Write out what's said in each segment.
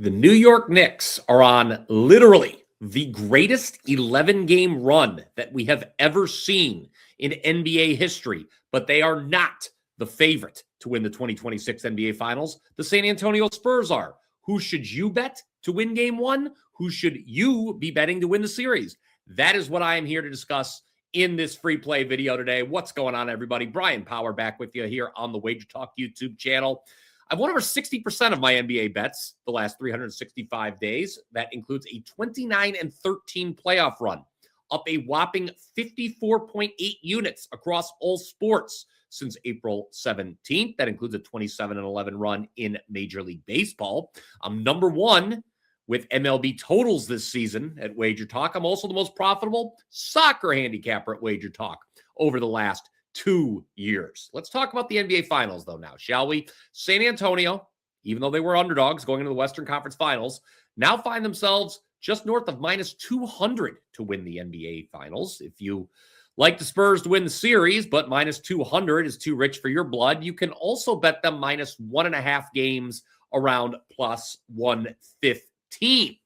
The New York Knicks are on literally the greatest 11-game run that we have ever seen in NBA history, but they are not the favorite to win the 2026 NBA Finals. The San Antonio Spurs are. Who should you bet to win Game 1? Who should you be betting to win the series? That is what I am here to discuss in this free play video today. What's going on, everybody? Bryan Power back with you here on the WagerTalk YouTube channel. I've won over 60% of my NBA bets the last 365 days. That includes a 29-13 playoff run, up a whopping 54.8 units across all sports since April 17th. That includes a 27-11 run in Major League Baseball. I'm number one with MLB totals this season at WagerTalk. I'm also the most profitable soccer handicapper at WagerTalk over the last 2 years. Let's talk about the NBA Finals, though, now, shall we? San Antonio, even though they were underdogs going into the Western Conference Finals, now find themselves just north of minus 200 to win the NBA Finals. If you like the Spurs to win the series, but minus 200 is too rich for your blood, you can also bet them minus 1.5 games around plus 115.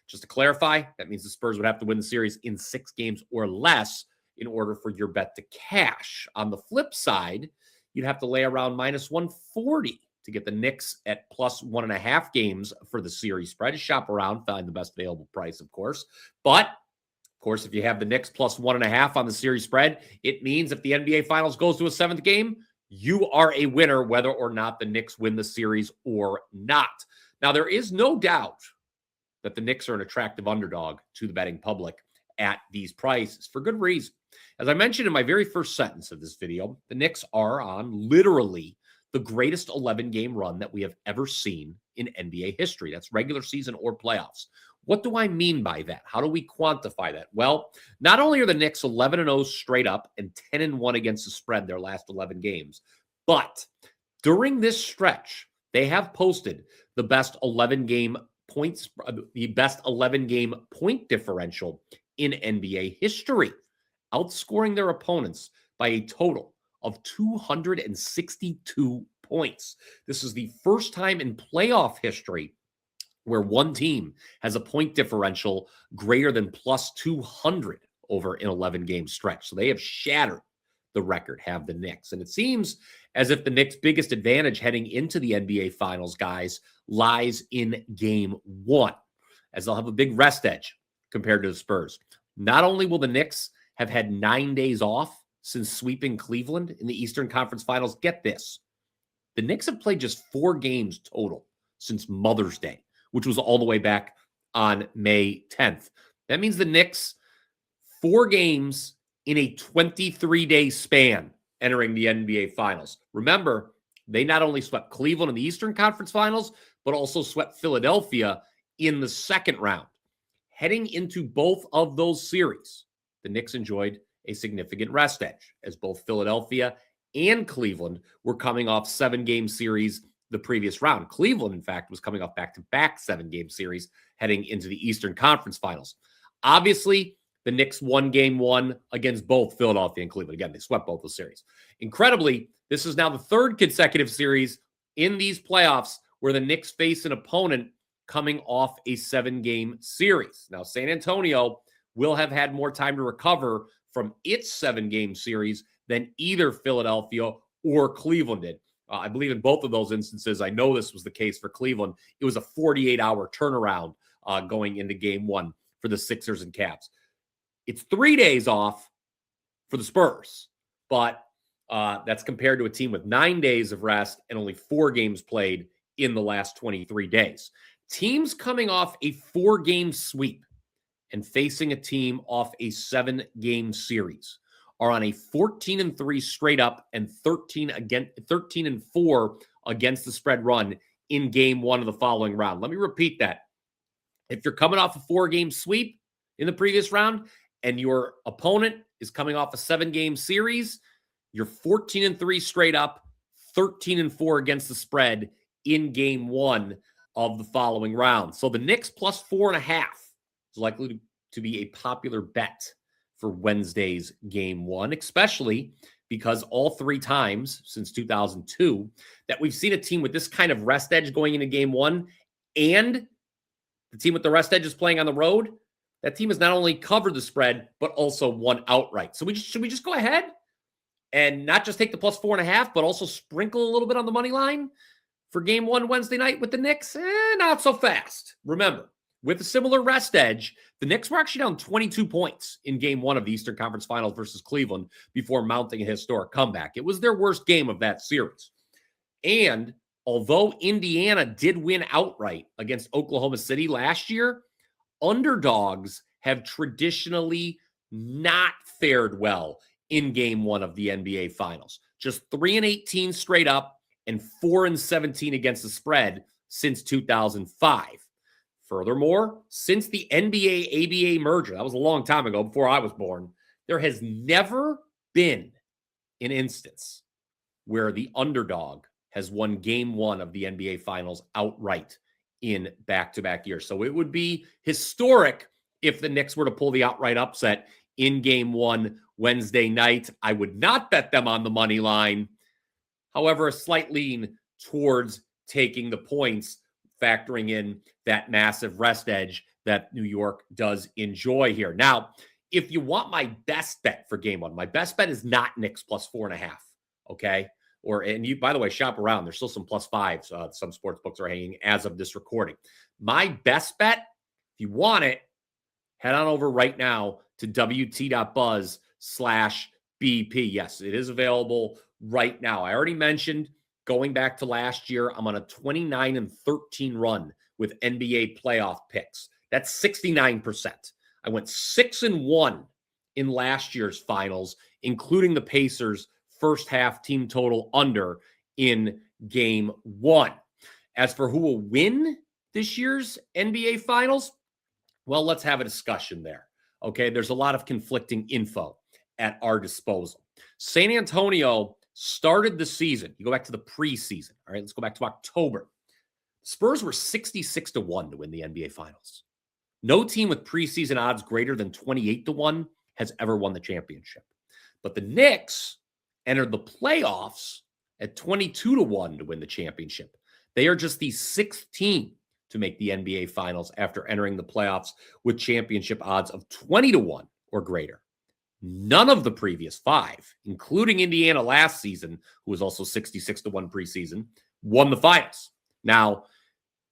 Just to clarify, that means the Spurs would have to win the series in 6 games or less in order for your bet to cash. On the flip side, you'd have to lay around minus 140 to get the Knicks at plus 1.5 games for the series spread. Shop around, find the best available price, of course. But, of course, if you have the Knicks plus 1.5 on the series spread, it means if the NBA Finals goes to a 7th game, you are a winner whether or not the Knicks win the series or not. Now, there is no doubt that the Knicks are an attractive underdog to the betting public at these prices for good reason. As I mentioned in my very first sentence of this video, the Knicks are on literally the greatest 11-game run that we have ever seen in NBA history. That's regular season or playoffs. What do I mean by that? How do we quantify that? Well, not only are the Knicks 11-0 straight up and 10-1 against the spread their last 11 games, but during this stretch, they have posted the best 11-game points, the best 11-game point differential in NBA history, outscoring their opponents by a total of 262 points. This is the first time in playoff history where one team has a point differential greater than plus 200 over an 11-game stretch. So they have shattered the record, have the Knicks. And it seems as if the Knicks' biggest advantage heading into the NBA Finals, guys, lies in Game 1, as they'll have a big rest edge compared to the Spurs. Not only will the Knicks have had 9 days off since sweeping Cleveland in the Eastern Conference Finals, get this, the Knicks have played just 4 games total since Mother's Day, which was all the way back on May 10th. That means the Knicks, 4 games in a 23-day span entering the NBA Finals. Remember, they not only swept Cleveland in the Eastern Conference Finals, but also swept Philadelphia in the second round. Heading into both of those series, the Knicks enjoyed a significant rest edge, as both Philadelphia and Cleveland were coming off 7-game series the previous round. Cleveland, in fact, was coming off back-to-back 7-game series heading into the Eastern Conference Finals. Obviously, the Knicks won Game 1 against both Philadelphia and Cleveland. Again, they swept both the series. Incredibly, this is now the 3rd consecutive series in these playoffs where the Knicks face an opponent coming off a 7-game series. Now, San Antonio will have had more time to recover from its 7-game series than either Philadelphia or Cleveland did. I believe in both of those instances, I know this was the case for Cleveland. It was a 48-hour turnaround going into Game 1 for the Sixers and Cavs. It's 3 days off for the Spurs, but that's compared to a team with 9 days of rest and only 4 games played in the last 23 days. Teams coming off a 4-game sweep and facing a team off a 7-game series are on a 14-3 straight up and 13-4 against the spread run in Game 1 of the following round. Let me repeat that. If you're coming off a 4-game sweep in the previous round and your opponent is coming off a 7-game series, you're 14-3 straight up, 13-4 against the spread in Game 1 of the following round. So the Knicks plus 4.5 is likely to be a popular bet for Wednesday's Game 1, especially because all 3 times since 2002 that we've seen a team with this kind of rest edge going into Game 1 and The team with the rest edge is playing on the road. That team has not only covered the spread, but also won outright. So should we just go ahead and not just take the plus 4.5, but also sprinkle a little bit on the money line for game 1 Wednesday night with the Knicks? Not so fast. Remember, with a similar rest edge, the Knicks were actually down 22 points in game 1 of the Eastern Conference Finals versus Cleveland before mounting a historic comeback. It was their worst game of that series. And although Indiana did win outright against Oklahoma City last year, underdogs have traditionally not fared well in game 1 of the NBA Finals. Just 3-18 straight up and 4-17 against the spread since 2005. Furthermore, since the NBA-ABA merger, that was a long time ago, before I was born, there has never been an instance where the underdog has won game 1 of the NBA Finals outright in back-to-back years. So it would be historic if the Knicks were to pull the outright upset in game 1 Wednesday night. I would not bet them on the money line. However, a slight lean towards taking the points, factoring in that massive rest edge that New York does enjoy here. Now, if you want my best bet for game 1, my best bet is not Knicks plus 4.5, okay? And you, by the way, shop around. There's still some plus 5s. Some sports books are hanging as of this recording. My best bet, if you want it, head on over right now to wt.buzz/BP. Yes, it is available right now. I already mentioned going back to last year, I'm on a 29-13 run with NBA playoff picks. That's 69%. I went 6-1 in last year's finals, including the Pacers' first half team total under in game 1. As for who will win this year's NBA Finals, well, let's have a discussion there. Okay, there's a lot of conflicting info at our disposal. San Antonio started the season. You go back to the preseason. All right, let's go back to October. Spurs were 66-1 to win the NBA Finals. No team with preseason odds greater than 28-1 has ever won the championship. But the Knicks entered the playoffs at 22-1 to win the championship. They are just the 6th team to make the NBA Finals after entering the playoffs with championship odds of 20-1 or greater. None of the previous 5, including Indiana last season, who was also 66-1 preseason, won the finals. Now,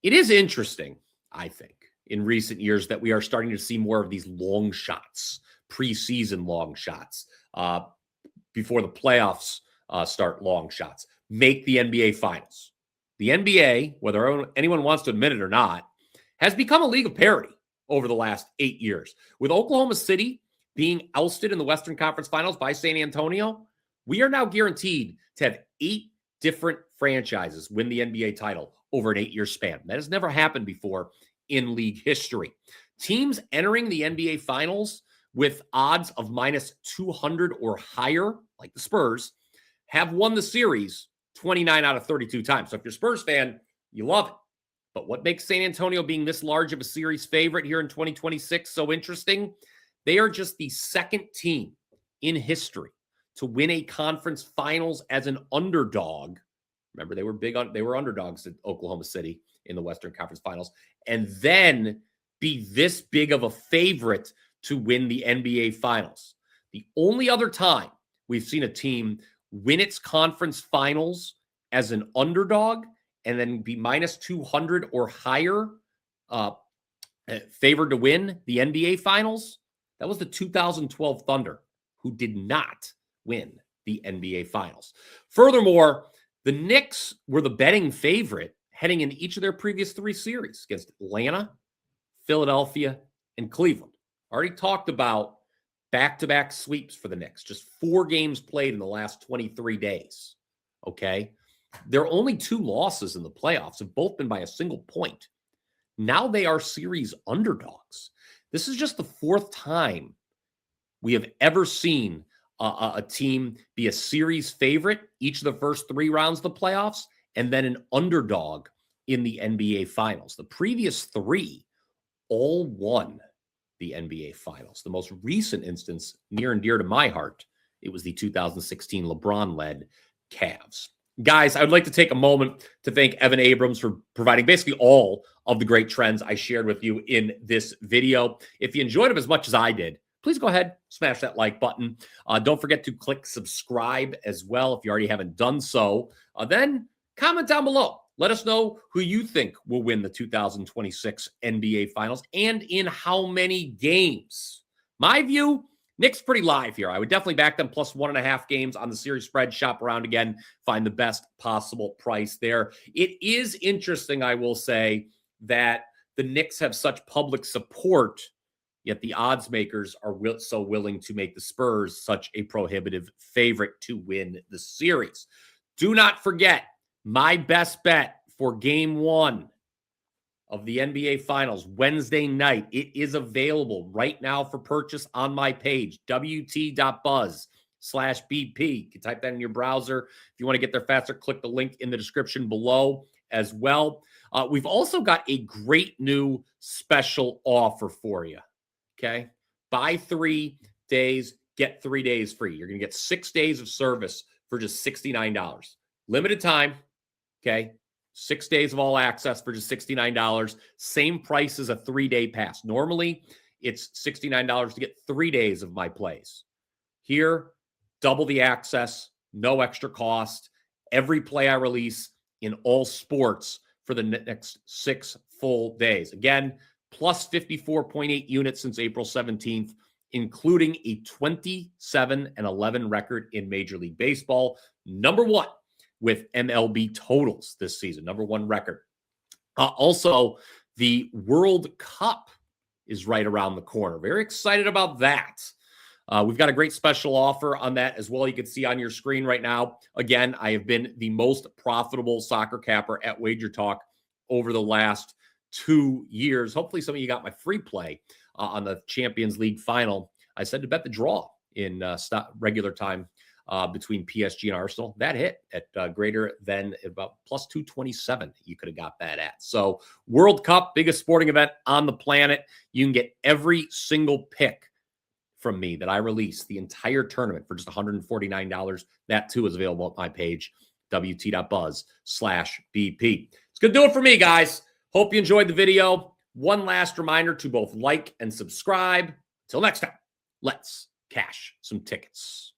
it is interesting, I think, in recent years that we are starting to see more of these long shots, preseason long shots, before the playoffs start, long shots, make the NBA Finals. The NBA, whether anyone wants to admit it or not, has become a league of parity over the last 8 years. With Oklahoma City being ousted in the Western Conference Finals by San Antonio, we are now guaranteed to have 8 different franchises win the NBA title over an 8-year span. That has never happened before in league history. Teams entering the NBA Finals with odds of minus 200 or higher, like the Spurs, have won the series 29 out of 32 times. So if you're a Spurs fan, you love it. But what makes San Antonio being this large of a series favorite here in 2026 so interesting? They are just the 2nd team in history to win a conference finals as an underdog. Remember, they were underdogs at Oklahoma City in the Western Conference Finals, and then be this big of a favorite to win the NBA Finals. The only other time we've seen a team win its conference finals as an underdog and then be minus 200 or higher favored to win the NBA Finals, that was the 2012 Thunder, who did not win the NBA Finals. Furthermore, the Knicks were the betting favorite heading into each of their previous 3 series against Atlanta, Philadelphia, and Cleveland. Already talked about back-to-back sweeps for the Knicks. Just 4 games played in the last 23 days. Okay? Their only 2 losses in the playoffs have both been by a single point. Now they are series underdogs. This is just the 4th time we have ever seen a team be a series favorite each of the first 3 rounds of the playoffs and then an underdog in the NBA Finals. The previous 3 all won the NBA Finals. The most recent instance, near and dear to my heart, it was the 2016 LeBron-led Cavs. Guys, I would like to take a moment to thank Evan Abrams for providing basically all of the great trends I shared with you in this video. If you enjoyed them as much as I did, please go ahead, smash that like button. Don't forget to click subscribe as well if you already haven't done so. Then comment down below. Let us know who you think will win the 2026 NBA Finals and in how many games. My view, Knicks pretty live here. I would definitely back them plus 1.5 games on the series spread. Shop around again, find the best possible price there. It is interesting, I will say, that the Knicks have such public support, yet the odds makers are so willing to make the Spurs such a prohibitive favorite to win the series. Do not forget, my best bet for game 1 of the NBA Finals, Wednesday night. It is available right now for purchase on my page, wt.buzz/BP. You can type that in your browser. If you want to get there faster, click the link in the description below as well. We've also got a great new special offer for you, okay? Buy 3 days, get 3 days free. You're going to get 6 days of service for just $69. Limited time, okay? 6 days of all access for just $69. Same price as a 3-day pass. Normally, it's $69 to get 3 days of my plays. Here, double the access, no extra cost. Every play I release in all sports for the next 6 full days. Again, plus 54.8 units since April 17th, including a 27-11 record in Major League Baseball. Number 1 with MLB totals this season, number 1 record. Also, the World Cup is right around the corner. Very excited about that. We've got a great special offer on that as well. You can see on your screen right now. Again, I have been the most profitable soccer capper at WagerTalk over the last 2 years. Hopefully some of you got my free play on the Champions League final. I said to bet the draw in regular time between PSG and Arsenal. That hit at greater than about plus 227. You could have got that at. So World Cup, biggest sporting event on the planet. You can get every single pick from me that I release, the entire tournament, for just $149. That too is available at my page, wt.buzz/BP. It's going to do it for me, guys. Hope you enjoyed the video. One last reminder to both like and subscribe. Until next time, let's cash some tickets.